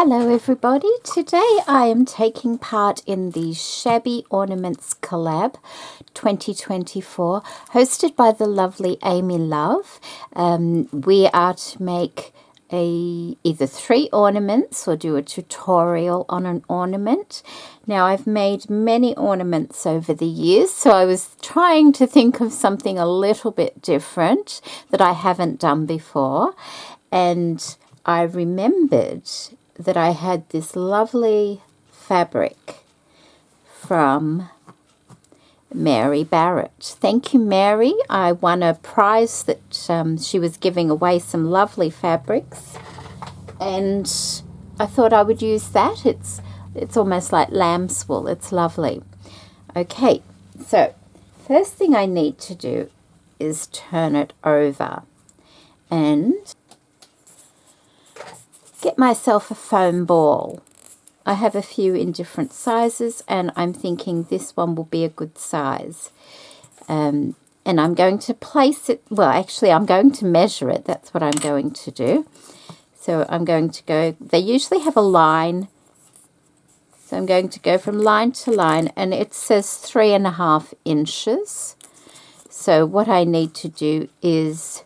Hello everybody, today I am taking part in the Shabby Ornaments Collab 2024 hosted by the lovely Amy Love. We are to make either 3 ornaments or do a tutorial on an ornament. Now I've made many ornaments over the years, so I was trying to think of something a little bit different that I haven't done before, and I remembered that I had this lovely fabric from Mary Barrett. Thank you, Mary. I won a prize that she was giving away some lovely fabrics, and I thought I would use that. It's almost like lamb's wool. It's lovely. Okay, so first thing I need to do is turn it over and get myself a foam ball. I have a few in different sizes, and I'm thinking this one will be a good size. And I'm going to place it, well, actually I'm going to measure it. That's what I'm going to do. So I'm going to go, they usually have a line. So I'm going to go from line to line, and it says 3.5 inches. So what I need to do is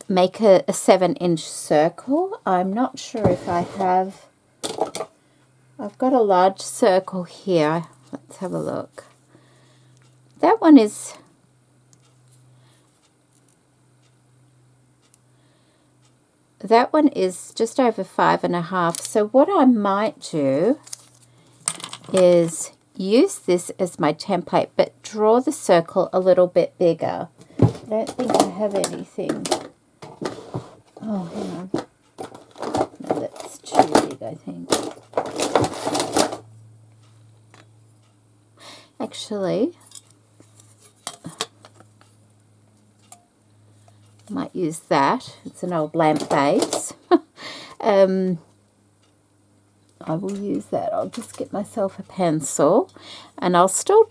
make a 7-inch circle. I'm not sure if I have, I've got a large circle here. Let's have a look. That one is, just over 5.5. So what I might do is use this as my template, but draw the circle a little bit bigger. I don't think I have anything. Oh, hang on. No, that's too big, I think. Actually, I might use that. It's an old lamp base. I will use that. I'll just get myself a pencil, and I'll still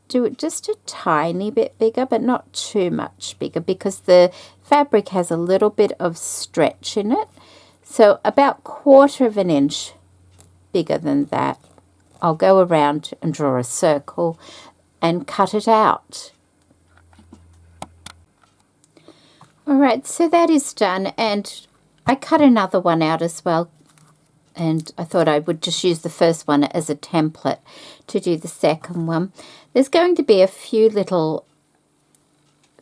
do it just a tiny bit bigger, but not too much bigger, because the fabric has a little bit of stretch in it. So about 1/4 inch bigger than that. I'll go around and draw a circle and cut it out. Alright, so that is done, and I cut another one out as well, and I thought I would just use the first one as a template to do the second one. There's going to be a few little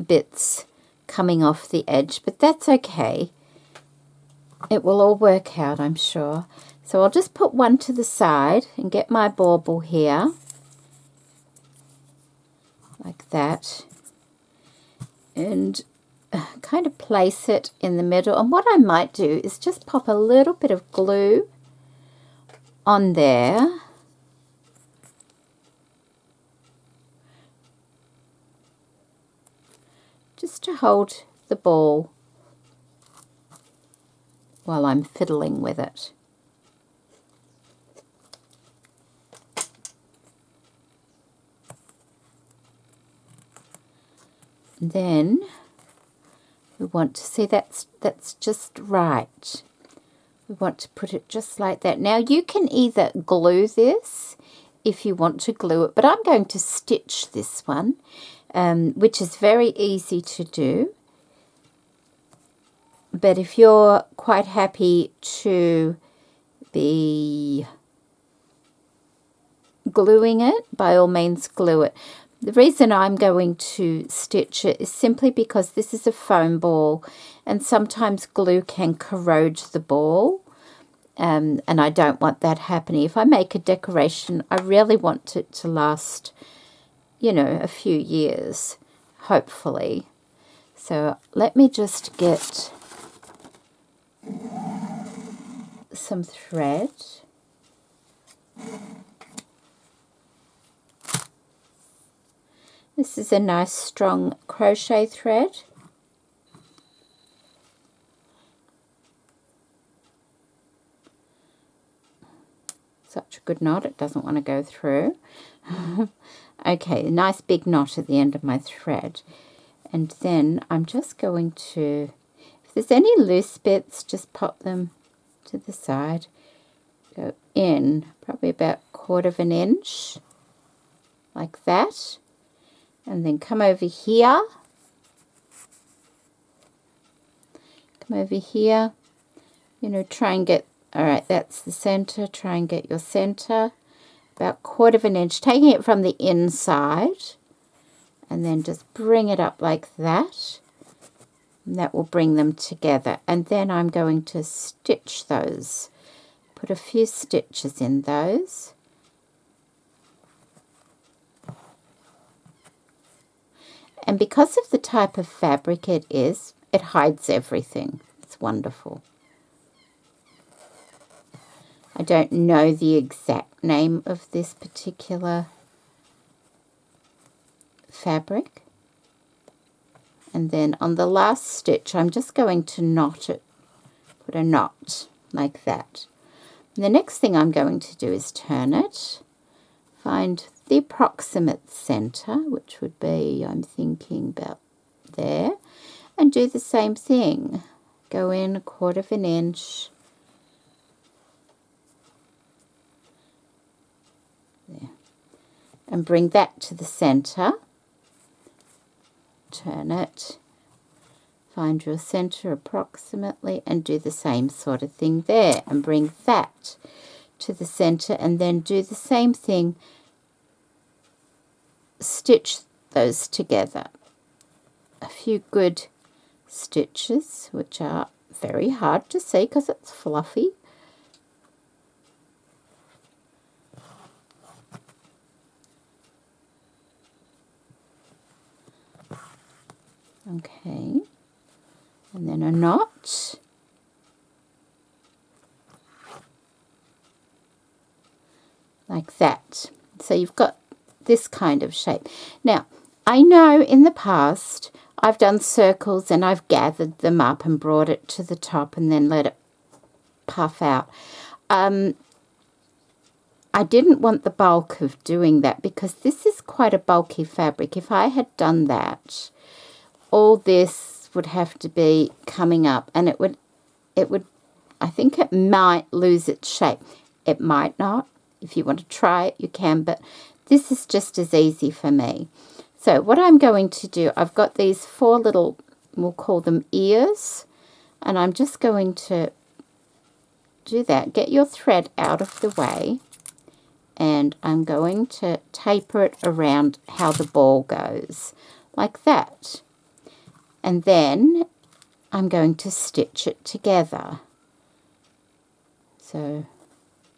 bits coming off the edge, but that's okay. It will all work out, I'm sure. So I'll just put one to the side and get my bauble here, like that, and kind of place it in the middle. And what I might do is just pop a little bit of glue on there, just to hold the ball while I'm fiddling with it. And then we want to see that's just right. We want to put it just like that. Now you can either glue this if you want to glue it, but I'm going to stitch this one, which is very easy to do. But if you're quite happy to be gluing it, by all means glue it. The reason I'm going to stitch it is simply because this is a foam ball, and sometimes glue can corrode the ball, and I don't want that happening. If I make a decoration, I really want it to last, you know, a few years, hopefully. So let me just get some thread. This is a nice strong crochet thread. Such a good knot, it doesn't want to go through. Okay, a nice big knot at the end of my thread. And then I'm just going to, if there's any loose bits, just pop them to the side, go in probably about 1/4 inch, like that, and then come over here, you know, try and get, all right, that's the center, try and get your center, about 1/4 inch, taking it from the inside, and then just bring it up like that, and that will bring them together. And then I'm going to stitch those, put a few stitches in those. And because of the type of fabric it is, it hides everything. It's wonderful. I don't know the exact name of this particular fabric. And then on the last stitch, I'm just going to knot it, put a knot like that. And the next thing I'm going to do is turn it, find the approximate center, which would be, I'm thinking about there, and do the same thing. Go in 1/4 inch. There. And bring that to the center. Turn it, find your center approximately, and do the same sort of thing there, and bring that to the center, and then do the same thing, stitch those together. A few good stitches, which are very hard to see because it's fluffy. Okay, and then a knot, like that. So you've got this kind of shape. Now, I know in the past I've done circles and I've gathered them up and brought it to the top and then let it puff out. I didn't want the bulk of doing that because this is quite a bulky fabric. If I had done that, all this would have to be coming up, and it would, I think it might lose its shape. It might not. If you want to try it, you can, but this is just as easy for me. So what I'm going to do, I've got these 4 little, we'll call them ears, and I'm just going to do that. Get your thread out of the way, and I'm going to taper it around how the ball goes, like that. And then I'm going to stitch it together. So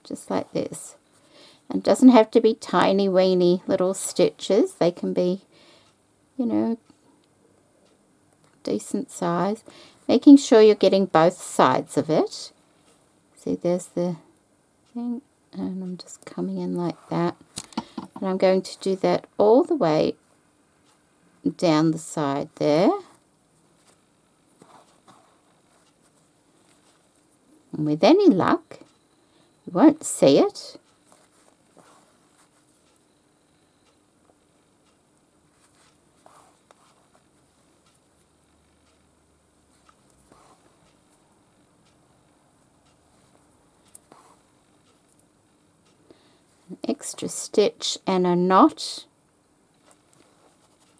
just like this. And it doesn't have to be tiny weeny little stitches. They can be, you know, decent size. Making sure you're getting both sides of it. See, there's the thing. And I'm just coming in like that. And I'm going to do that all the way down the side there. And with any luck, you won't see it. An extra stitch and a knot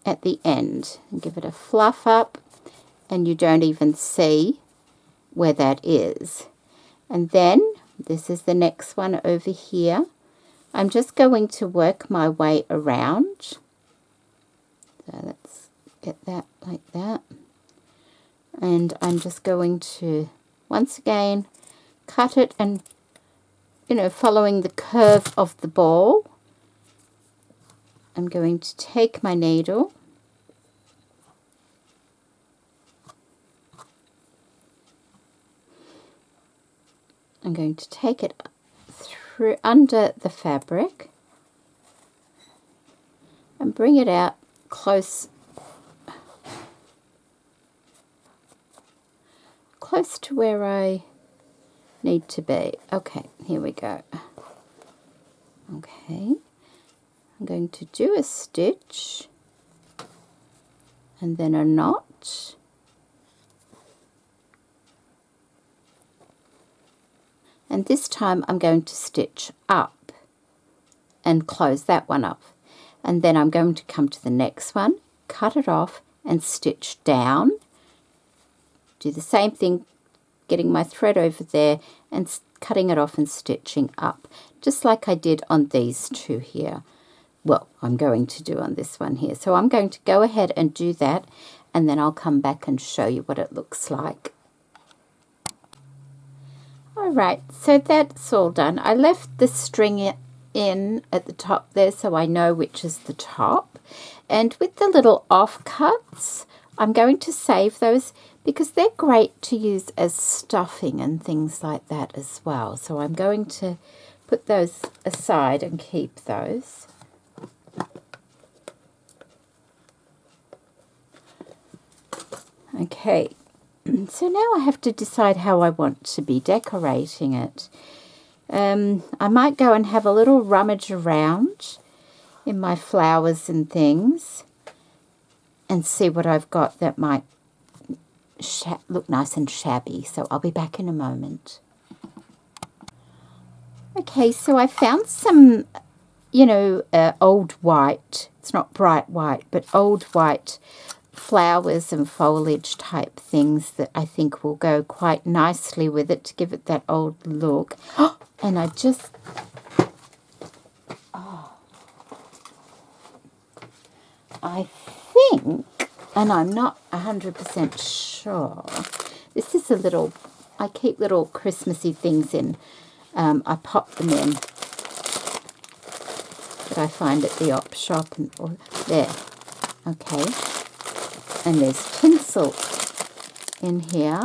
at the end. And give it a fluff up, and you don't even see where that is. And then this is the next one over here. I'm just going to work my way around. So let's get that like that. And I'm just going to, once again, cut it and, you know, following the curve of the ball. I'm going to take my needle I'm going to take it through under the fabric and bring it out close to where I need to be. Okay, here we go. Okay, I'm going to do a stitch and then a knot. And this time I'm going to stitch up and close that one up. And then I'm going to come to the next one, cut it off and stitch down. Do the same thing, getting my thread over there and cutting it off and stitching up, just like I did on these two here. Well, I'm going to do on this one here. So I'm going to go ahead and do that, and then I'll come back and show you what it looks like. All right, so that's all done. I left the string in at the top there so I know which is the top. And with the little offcuts, I'm going to save those because they're great to use as stuffing and things like that as well. So I'm going to put those aside and keep those. Okay, so now I have to decide how I want to be decorating it. I might go and have a little rummage around in my flowers and things and see what I've got that might look nice and shabby. So I'll be back in a moment. Okay, so I found some, old white. It's not bright white, but old white flowers and foliage type things that I think will go quite nicely with it to give it that old look. And I think, and I'm not 100% sure, this is a little, I keep little Christmassy things in. I pop them in that I find at the op shop. There, okay. And there's tinsel in here.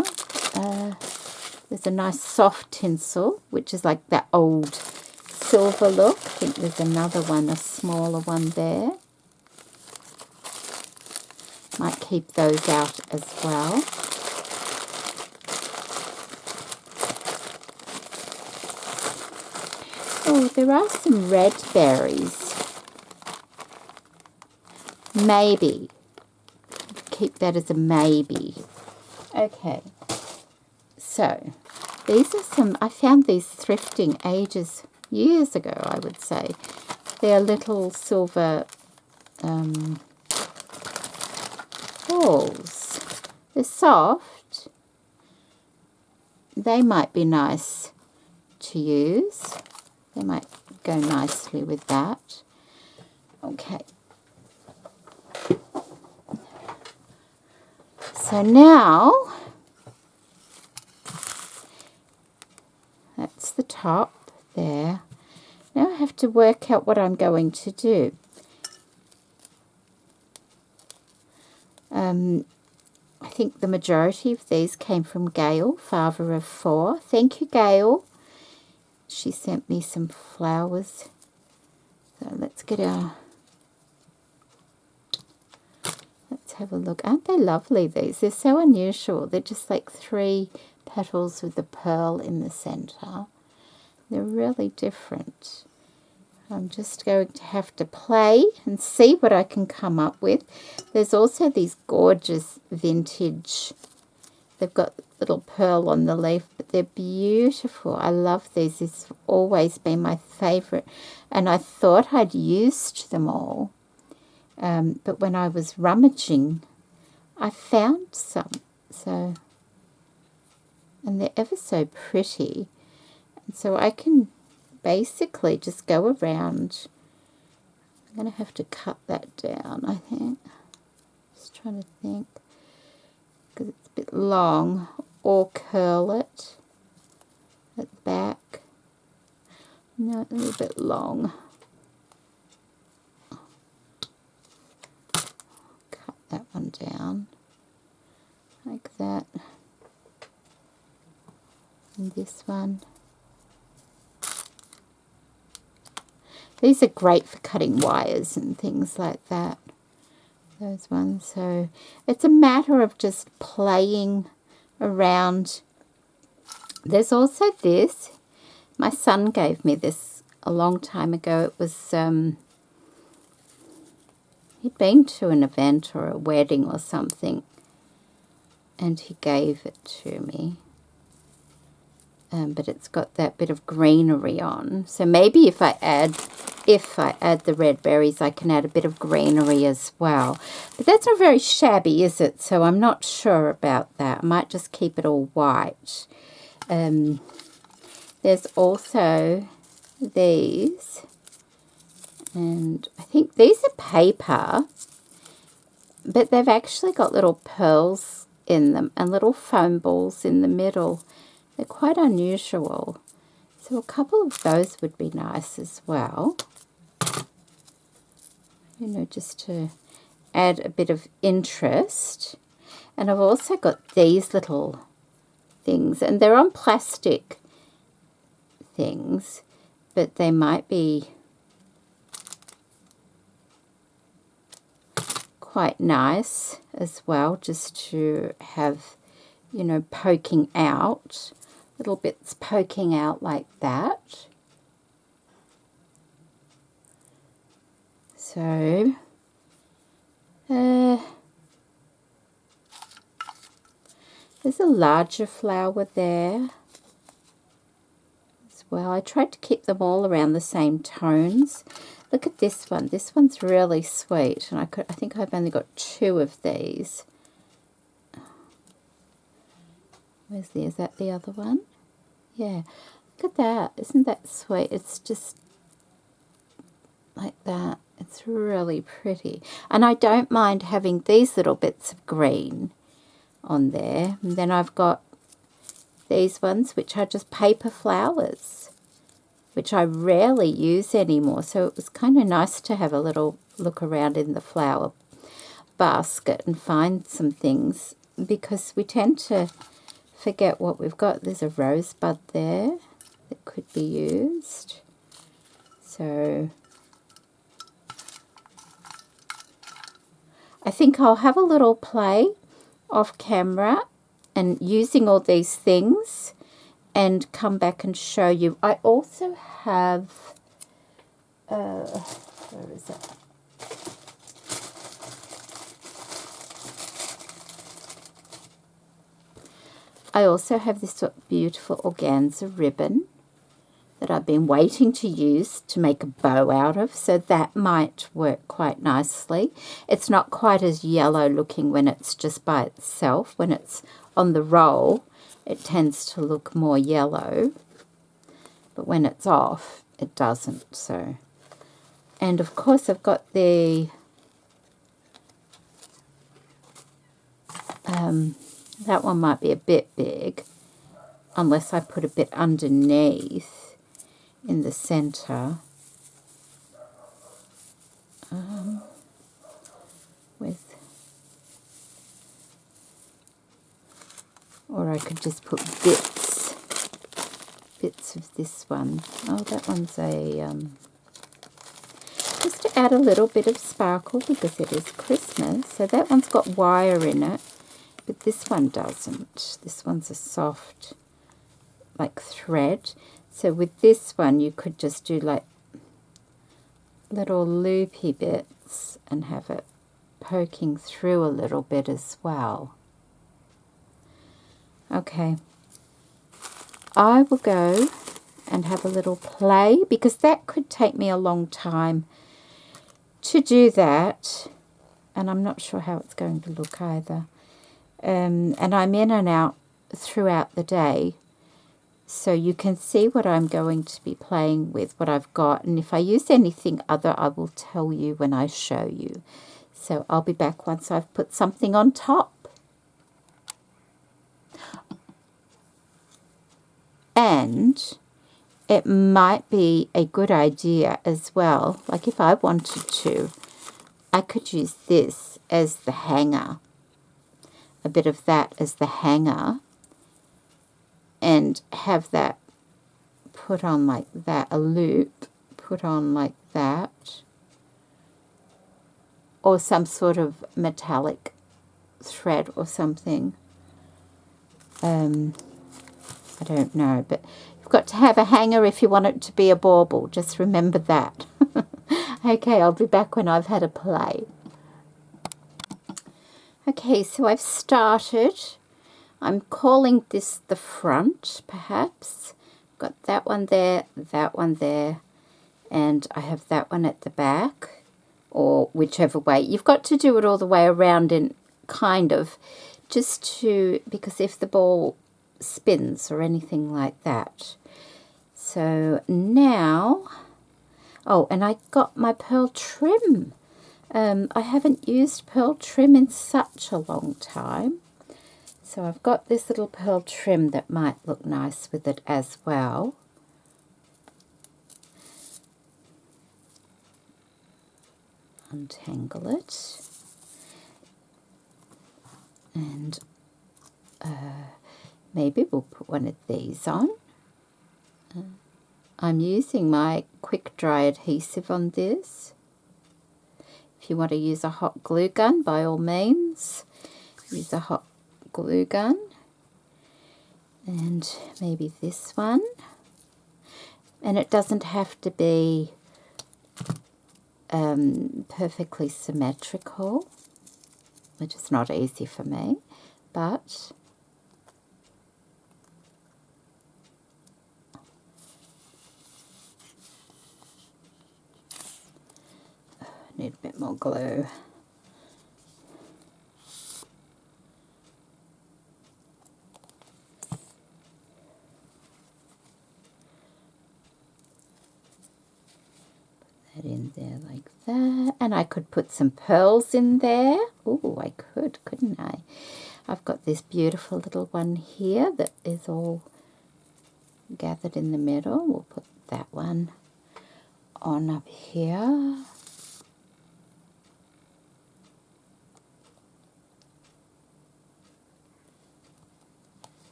There's a nice soft tinsel, which is like that old silver look. I think there's another one, a smaller one there. Might keep those out as well. Oh, there are some red berries. Maybe. Keep that as a maybe. Okay. So, these are some, I found these thrifting years ago, I would say. They're little silver balls. They're soft. They might be nice to use. They might go nicely with that. Okay. So now, that's the top there. Now I have to work out what I'm going to do. I think the majority of these came from Gail, father of 4. Thank you, Gail. She sent me some flowers. So let's get our... Let's have a look. Aren't they lovely, these? They're so unusual. They're just like 3 petals with the pearl in the center. They're really different. I'm just going to have to play and see what I can come up with. There's also these gorgeous vintage. They've got little pearl on the leaf, but they're beautiful. I love these. It's always been my favorite. And I thought I'd used them all. But when I was rummaging, I found some. So, and they're ever so pretty. And so I can basically just go around. I'm going to have to cut that down, I think. Just trying to think. Because it's a bit long. Or curl it at the back. No, a little bit long. Cut that one down. Like that. And this one. These are great for cutting wires and things like that. Those ones. So it's a matter of just playing around. There's also this. My son gave me this a long time ago. It was, he'd been to an event or a wedding or something, and he gave it to me. but it's got that bit of greenery on. So maybe if I add the red berries, I can add a bit of greenery as well. But that's not very shabby, is it? So I'm not sure about that. I might just keep it all white. There's also these, and I think these are paper, but they've actually got little pearls in them and little foam balls in the middle. They're quite unusual. So a couple of those would be nice as well. You know, just to add a bit of interest. And I've also got these little things, and they're on plastic things, but they might be quite nice as well, just to have, you know, poking out, little bits poking out like that. So there's a larger flower there as well. I tried to keep them all around the same tones. Look at this one. This one's really sweet, and I think I've only got 2 of these. Is that the other one? Yeah. Look at that. Isn't that sweet? It's just like that. It's really pretty. And I don't mind having these little bits of green on there. And then I've got these ones, which are just paper flowers, which I rarely use anymore. So it was kind of nice to have a little look around in the flower basket and find some things, because we tend to forget what we've got. There's a rosebud there that could be used. So I think I'll have a little play off camera and using all these things and come back and show you. I also have, where is it? I also have this beautiful organza ribbon that I've been waiting to use to make a bow out of, so that might work quite nicely. It's not quite as yellow looking when it's just by itself. When it's on the roll, it tends to look more yellow, but when it's off, it doesn't. So, and of course I've got the that one might be a bit big, unless I put a bit underneath in the center. Or I could just put bits of this one. Oh, that one's a just to add a little bit of sparkle, because it is Christmas. So that one's got wire in it, but this one doesn't. This one's a soft, like, thread. So with this one, you could just do like little loopy bits and have it poking through a little bit as well. Okay, I will go and have a little play, because that could take me a long time to do that, and I'm not sure how it's going to look either. And I'm in and out throughout the day, so you can see what I'm going to be playing with, what I've got, and if I use anything other, I will tell you when I show you. So I'll be back once I've put something on top. And it might be a good idea as well, like if I wanted to, I could use this as the hanger, a bit of that as the hanger, and have that put on like that, a loop put on like that, or some sort of metallic thread or something. I don't know, but you've got to have a hanger if you want it to be a bauble. Just remember that. Okay, I'll be back when I've had a play. Okay, so I've started. I'm calling this the front, perhaps. Got that one there, and I have that one at the back, or whichever way. You've got to do it all the way around and kind of, just to, because if the ball spins or anything like that. So now, oh, and I got my pearl trim. I haven't used pearl trim in such a long time. So I've got this little pearl trim that might look nice with it as well. Untangle it. And maybe we'll put one of these on. I'm using my quick dry adhesive on this. If you want to use a hot glue gun, by all means, use a hot glue gun. And maybe this one. And it doesn't have to be perfectly symmetrical, which is not easy for me, but I need a bit more glue. In there like that, and I could put some pearls in there. Oh, I could, couldn't I? I've got this beautiful little one here that is all gathered in the middle. We'll put that one on up here.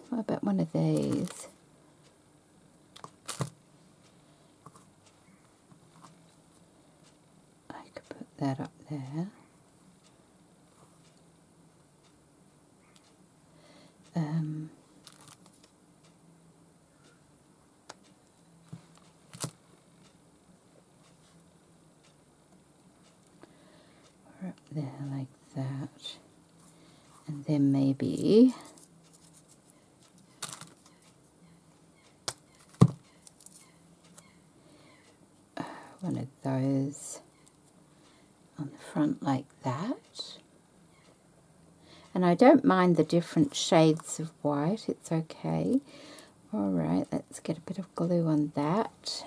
What about one of these? I could put that up there. Or up there like that. And then maybe one of those on the front like that. And I don't mind the different shades of white, it's okay. All right, let's get a bit of glue on that.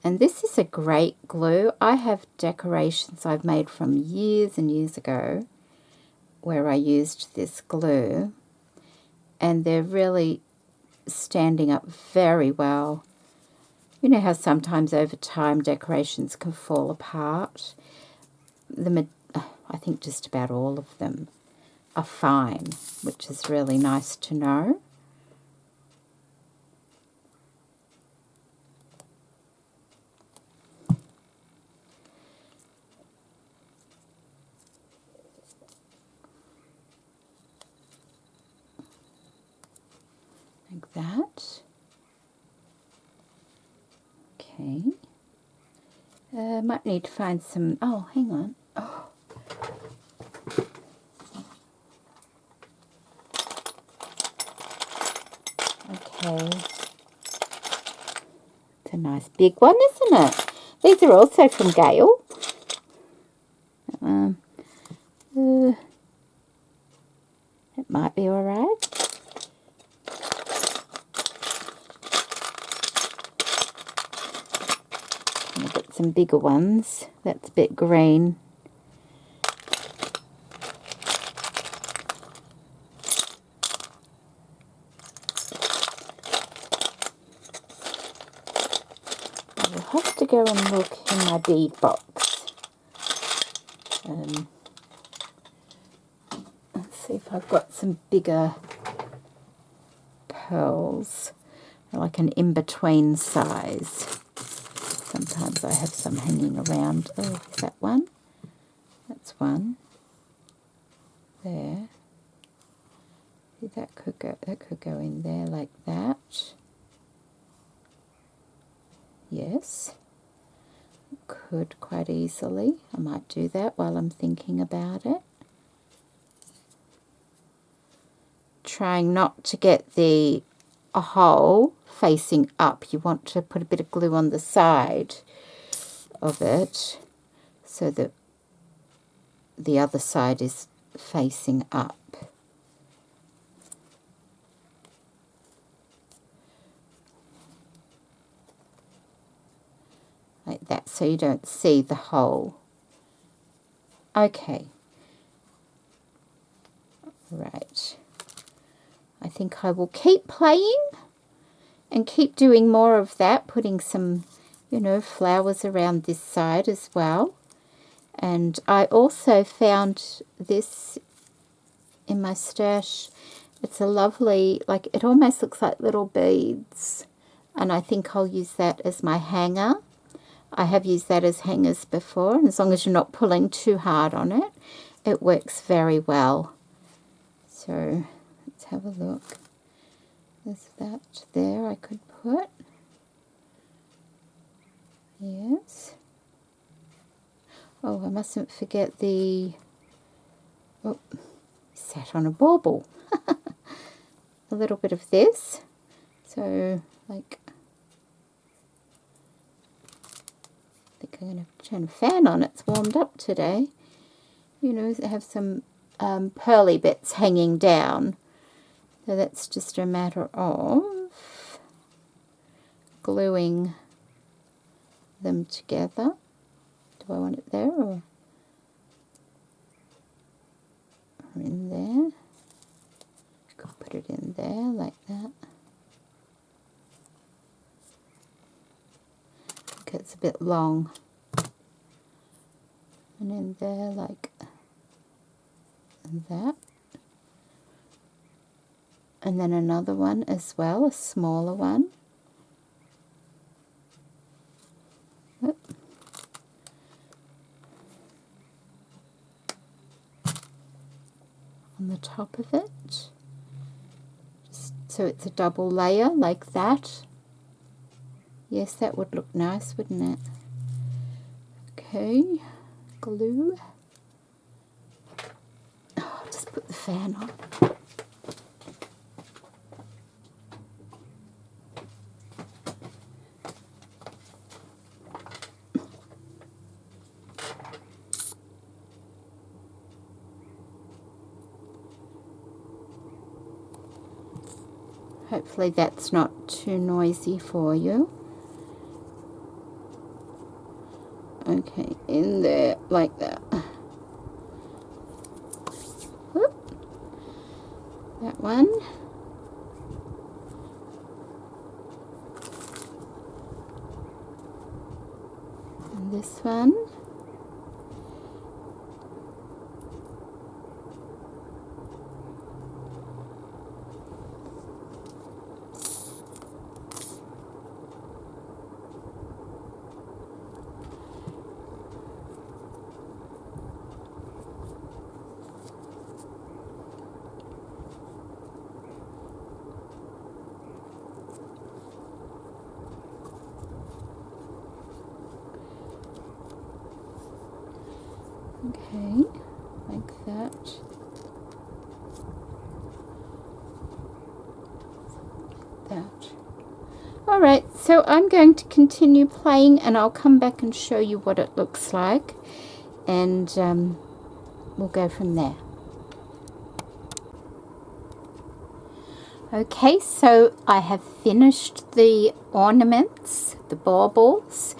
And this is a great glue. I have decorations I've made from years and years ago where I used this glue, and they're really standing up very well. You know how sometimes over time decorations can fall apart? I think just about all of them are fine, which is really nice to know. Like that. Okay. Might need to find some, oh, hang on. Oh. Okay. It's a nice big one, isn't it? These are also from Gale. It might be all right. I've got some bigger ones. That's a bit green. I'll have to go and look in my bead box. Let's see if I've got some bigger pearls, like an in-between size. Sometimes I have some hanging around. Oh, is that one? one there. See, that could go in there like that. Yes, could quite easily. I might do that while I'm thinking about it. Trying not to get the hole facing up. You want to put a bit of glue on the side of it so that the other side is facing up. Like that, so you don't see the hole. Okay. Right. I think I will keep playing and keep doing more of that, putting some, you know, flowers around this side as well. And I also found this in my stash. It's a lovely, like, it almost looks like little beads. And I think I'll use that as my hanger. I have used that as hangers before, and as long as you're not pulling too hard on it, it works very well. So let's have a look. There's that there I could put. Yes. Oh, I mustn't forget the... Oh, sat on a bauble. A little bit of this. So, like... I think I'm going to turn a fan on. It's warmed up today. You know, have some pearly bits hanging down. So that's just a matter of gluing them together. Do I want it there or in there? I could put it in there like that. I think it's a bit long. And in there like that. And then another one as well, a smaller one. Whoop. On the top of it. Just so it's a double layer like that. Yes, that would look nice, wouldn't it? Okay, glue. Oh, I'll just put the fan on. Hopefully that's not too noisy for you. Okay, in there like that. Whoop. That one. And this one. Okay, like that. That. Alright, so I'm going to continue playing and I'll come back and show you what it looks like, and we'll go from there. Okay, so I have finished the ornaments, the baubles,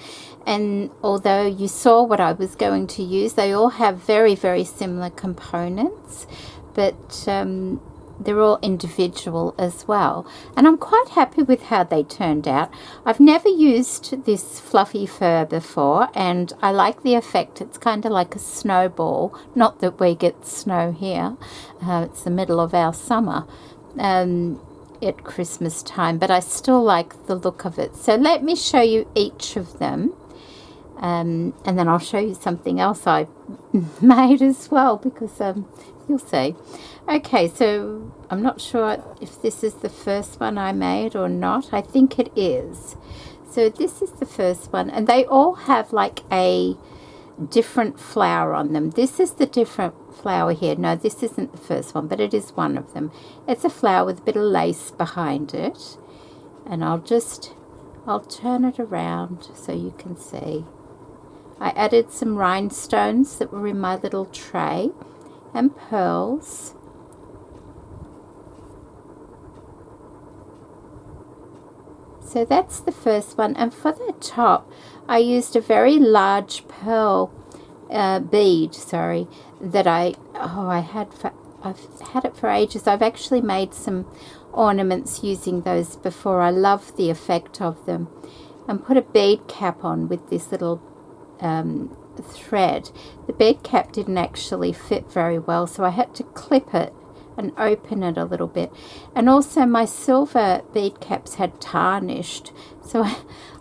and although you saw what I was going to use, they all have very, very similar components, but they're all individual as well. And I'm quite happy with how they turned out. I've never used this fluffy fur before, and I like the effect. It's kind of like a snowball. Not that we get snow here. It's the middle of our summer. At Christmas time, but I still like the look of it. So let me show you each of them. And then I'll show you something else I made as well, because you'll see. Okay, so I'm not sure if this is the first one I made or not. I think it is. So this is the first one, and they all have like a different flower on them. This is the different flower here. No, this isn't the first one, but it is one of them. It's a flower with a bit of lace behind it, and I'll turn it around so you can see. I added some rhinestones that were in my little tray and pearls. So that's the first one, and for the top I used a very large pearl bead, that I've had it for ages. I've actually made some ornaments using those before. I love the effect of them. And put a bead cap on with this little thread. The bead cap didn't actually fit very well, so I had to clip it and open it a little bit. And also my silver bead caps had tarnished, so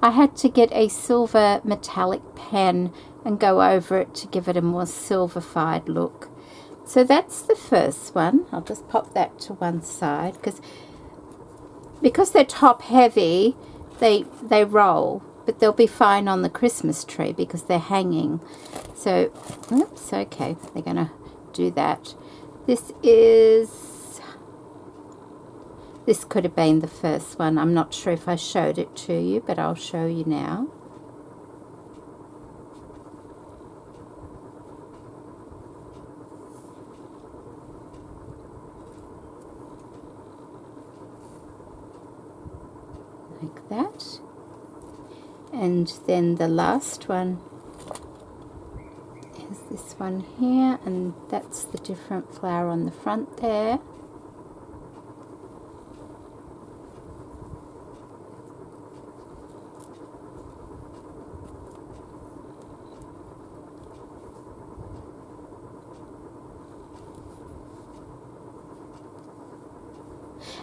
I had to get a silver metallic pen and go over it to give it a more silversified look. So that's the first one. I'll just pop that to one side, because they're top heavy, they roll, but they'll be fine on the Christmas tree because they're hanging. So, oops, okay, they're gonna do that. This could have been the first one. I'm not sure if I showed it to you, but I'll show you now. Like that. And then the last one is this one here, and that's the different flower on the front there.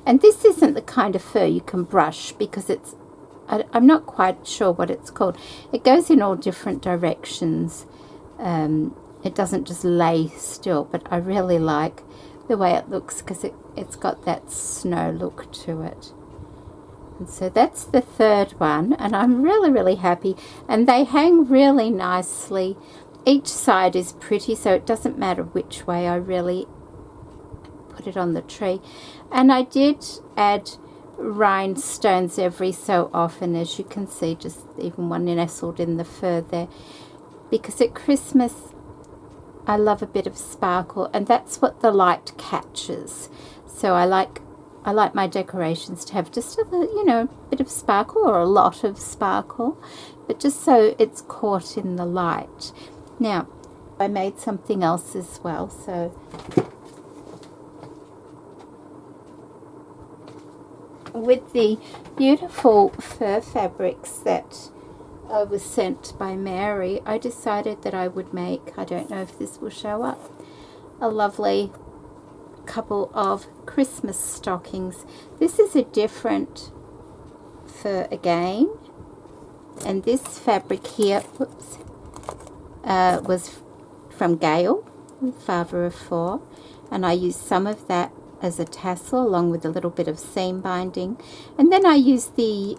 And this isn't the kind of fur you can brush, because I'm not quite sure what it's called. It goes in all different directions. It doesn't just lay still, but I really like the way it looks because it's got that snow look to it. And so that's the third one, and I'm really, really happy. And they hang really nicely. Each side is pretty, so it doesn't matter which way I really put it on the tree. And I did add rhinestones every so often, as you can see, just even one nestled in the fur there, because at Christmas I love a bit of sparkle, and that's what the light catches. So I like my decorations to have just a bit of sparkle, or a lot of sparkle, but just so it's caught in the light. Now I made something else as well. So with the beautiful fur fabrics that I was sent by Mary, I decided that I would make, I don't know if this will show up, a lovely couple of Christmas stockings. This is a different fur again, and this fabric here was from Gail, father of four, and I used some of that as a tassel along with a little bit of seam binding, and then I used the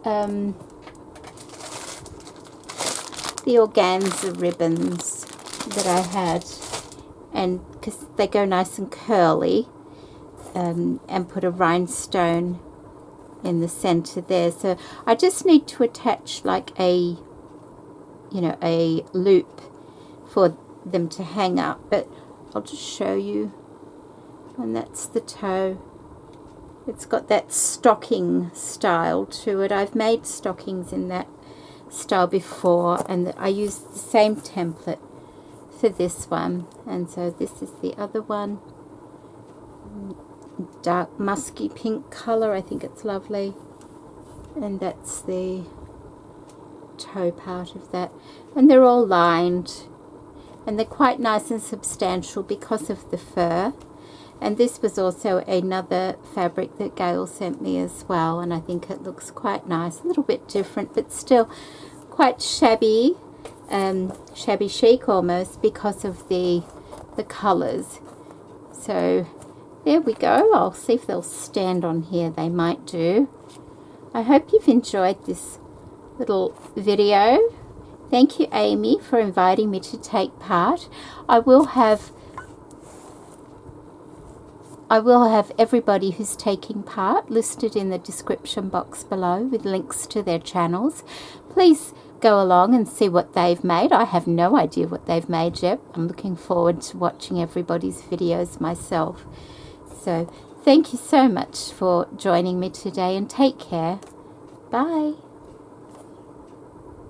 organza ribbons that I had, and because they go nice and curly, and put a rhinestone in the center there. So I just need to attach like a loop for them to hang up, but I'll just show you. And that's the toe. It's got that stocking style to it. I've made stockings in that style before, and I used the same template for this one. And so this is the other one, dark musky pink color. I think it's lovely, and that's the toe part of that, and they're all lined, and they're quite nice and substantial because of the fur. And this was also another fabric that Gail sent me as well, and I think it looks quite nice, a little bit different, but still quite shabby, shabby chic almost because of the colours. So there we go. I'll see if they'll stand on here. They might do. I hope you've enjoyed this little video. Thank you, Amy, for inviting me to take part. I will have everybody who's taking part listed in the description box below with links to their channels. Please go along and see what they've made. I have no idea what they've made yet. I'm looking forward to watching everybody's videos myself. So thank you so much for joining me today, and take care. Bye.